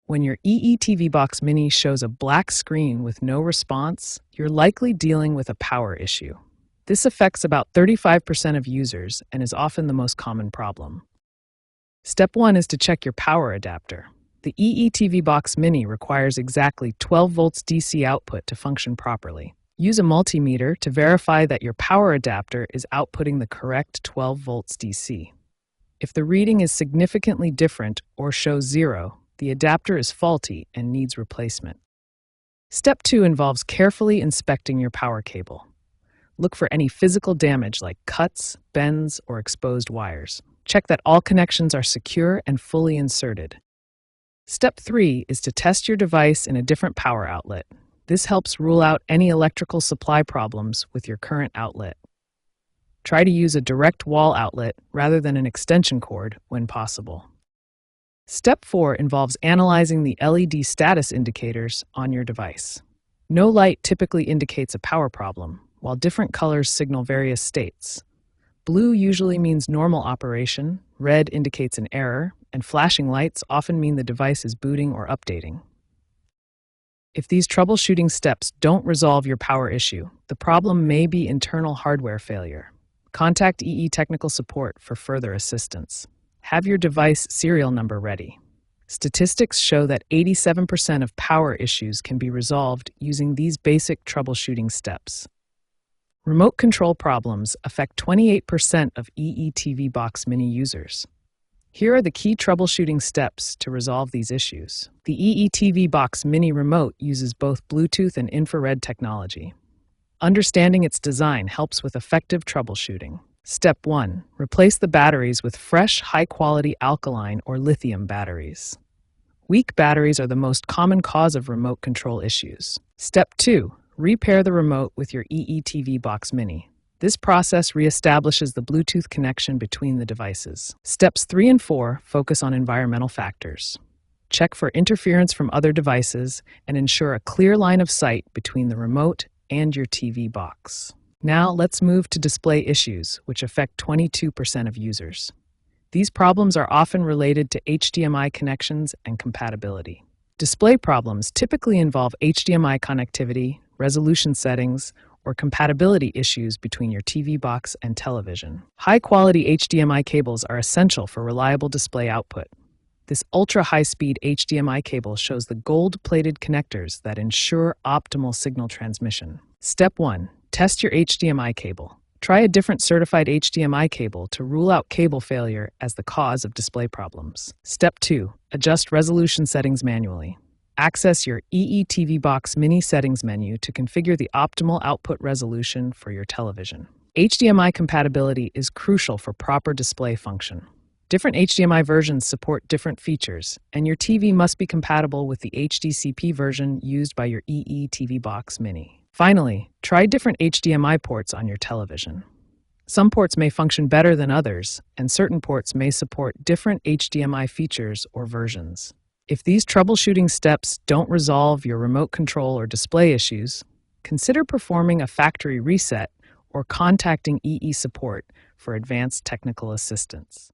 When your EE Box Mini shows a black screen with no response, you're likely dealing with a power issue. This affects about 35% of users and is often the most common problem. Step 1 is to check your power adapter. The EE Box Mini requires exactly 12 volts DC output to function properly. Use a multimeter to verify that your power adapter is outputting the correct 12 volts DC. If the reading is significantly different or shows 0, the adapter is faulty and needs replacement. Step 2 involves carefully inspecting your power cable. Look for any physical damage like cuts, bends, or exposed wires. Check that all connections are secure and fully inserted. Step 3 is to test your device in a different power outlet. This helps rule out any electrical supply problems with your current outlet. Try to use a direct wall outlet rather than an extension cord when possible. Step 4 involves analyzing the LED status indicators on your device. No light typically indicates a power problem, while different colors signal various states. Blue usually means normal operation, red indicates an error, and flashing lights often mean the device is booting or updating. If these troubleshooting steps don't resolve your power issue, the problem may be internal hardware failure. Contact EE Technical Support for further assistance. Have your device serial number ready. Statistics show that 87% of power issues can be resolved using these basic troubleshooting steps. Remote control problems affect 28% of EE Box Mini users. Here are the key troubleshooting steps to resolve these issues. The EE Box Mini remote uses both Bluetooth and infrared technology. Understanding its design helps with effective troubleshooting. Step 1. Replace the batteries with fresh, high-quality alkaline or lithium batteries. Weak batteries are the most common cause of remote control issues. Step 2. Repair the remote with your EE Box Mini. This process reestablishes the Bluetooth connection between the devices. Steps 3 and 4 focus on environmental factors. Check for interference from other devices and ensure a clear line of sight between the remote and your TV box. Now let's move to display issues, which affect 22% of users. These problems are often related to HDMI connections and compatibility. Display problems typically involve HDMI connectivity, resolution settings, or compatibility issues between your TV box and television. High-quality HDMI cables are essential for reliable display output. This ultra-high-speed HDMI cable shows the gold-plated connectors that ensure optimal signal transmission. Step 1. Test your HDMI cable. Try a different certified HDMI cable to rule out cable failure as the cause of display problems. Step 2. Adjust resolution settings manually. Access your EE Box Mini settings menu to configure the optimal output resolution for your television. HDMI compatibility is crucial for proper display function. Different HDMI versions support different features, and your TV must be compatible with the HDCP version used by your EE Box Mini. Finally, try different HDMI ports on your television. Some ports may function better than others, and certain ports may support different HDMI features or versions. If these troubleshooting steps don't resolve your remote control or display issues, consider performing a factory reset or contacting EE support for advanced technical assistance.